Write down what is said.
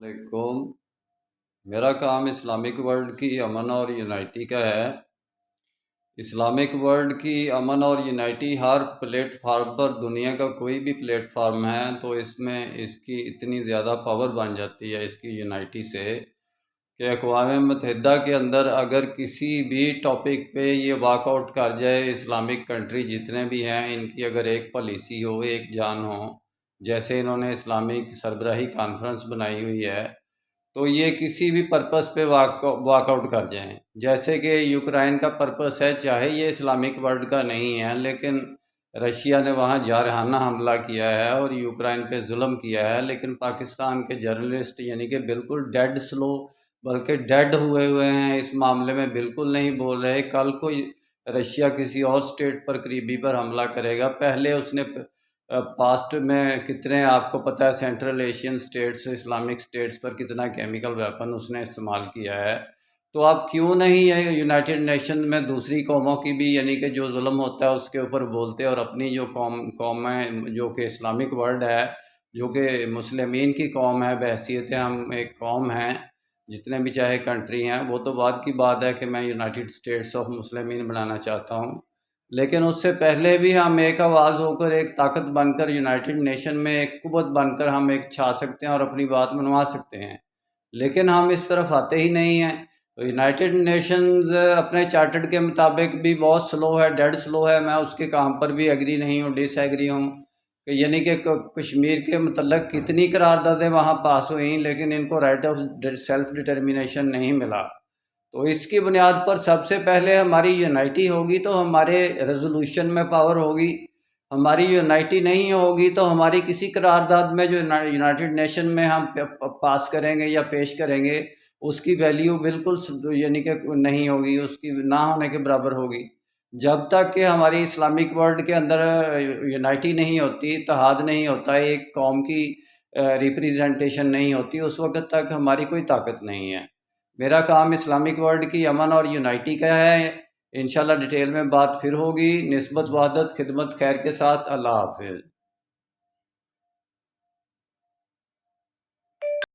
علیکم۔ میرا کام Islamic world کی امن اور یونائٹی کا ہے۔ اسلامک ورلڈ کی امن اور یونائٹی ہر پلیٹ فارم پر، دنیا کا کوئی بھی پلیٹ فارم ہے تو اس میں اس کی اتنی زیادہ پاور بن جاتی ہے اس کی یونائٹی سے کہ اقوام متحدہ کے اندر اگر کسی بھی ٹاپک پہ یہ واک آؤٹ کر جائے، اسلامک کنٹری جتنے بھی ہیں ان کی اگر ایک پالیسی ہو، ایک جان ہو، جیسے انہوں نے اسلامک سربراہی کانفرنس بنائی ہوئی ہے، تو یہ کسی بھی پرپس پہ واک آؤٹ کر جائیں۔ جیسے کہ یوکرائن کا پرپس ہے، چاہے یہ اسلامک ورلڈ کا نہیں ہے لیکن رشیا نے وہاں جارحانہ حملہ کیا ہے اور یوکرائن پہ ظلم کیا ہے، لیکن پاکستان کے جرنلسٹ یعنی کہ بالکل ڈیڈ سلو، بلکہ ڈیڈ ہوئے ہیں، اس معاملے میں بالکل نہیں بول رہے۔ کل کو رشیا کسی اور سٹیٹ پر، قریبی پر حملہ کرے گا، پہلے اس نے پاسٹ میں کتنے، آپ کو پتہ ہے central Asian states, Islamic states پر کتنا کیمیکل ویپن اس نے استعمال کیا ہے۔ تو آپ کیوں نہیں ہے یونائٹڈ نیشن میں دوسری قوموں کی بھی، یعنی کہ جو ظلم ہوتا ہے اس کے اوپر بولتے، اور اپنی جو قوم ہے جو کہ اسلامک ورلڈ ہے، جو کہ مسلمین کی قوم ہے، بحیثیت ہم ایک قوم ہیں، جتنے بھی چاہے کنٹری ہیں، وہ تو بعد کی بات ہے کہ میں یونائٹڈ اسٹیٹس آف مسلمین بنانا چاہتا ہوں، لیکن اس سے پہلے بھی ہم ایک آواز ہو کر، ایک طاقت بن کر، یونائٹڈ نیشن میں ایک قوت بن کر ہم ایک چھا سکتے ہیں اور اپنی بات منوا سکتے ہیں، لیکن ہم اس طرف آتے ہی نہیں ہیں۔ تو یونائٹڈ نیشنز اپنے چارٹرڈ کے مطابق بھی بہت سلو ہے، ڈیڈ سلو ہے۔ میں اس کے کام پر بھی ایگری نہیں ہوں، ڈس ایگری ہوں، کہ یعنی کہ کشمیر کے متعلق کتنی قراردادیں وہاں پاس ہوئیں لیکن ان کو رائٹ آف سیلف ڈٹرمینیشن نہیں ملا۔ تو اس کی بنیاد پر سب سے پہلے ہماری یونائٹی ہوگی تو ہمارے ریزولوشن میں پاور ہوگی۔ ہماری یونائٹی نہیں ہوگی تو ہماری کسی قرارداد میں جو یونائٹڈ نیشن میں ہم پاس کریں گے یا پیش کریں گے، اس کی ویلیو بالکل یعنی کہ نہیں ہوگی، اس کی نہ ہونے کے برابر ہوگی۔ جب تک کہ ہماری اسلامک ورلڈ کے اندر یونائٹی نہیں ہوتی، اتحاد نہیں ہوتا، ایک قوم کی ریپریزنٹیشن نہیں ہوتی، اس وقت تک ہماری کوئی طاقت نہیں ہے۔ میرا کام اسلامک ورلڈ کی امن اور یونائٹی کا ہے۔ انشاءاللہ ڈیٹیل میں بات پھر ہوگی۔ نسبت وحدت خدمت خیر کے ساتھ، اللہ حافظ۔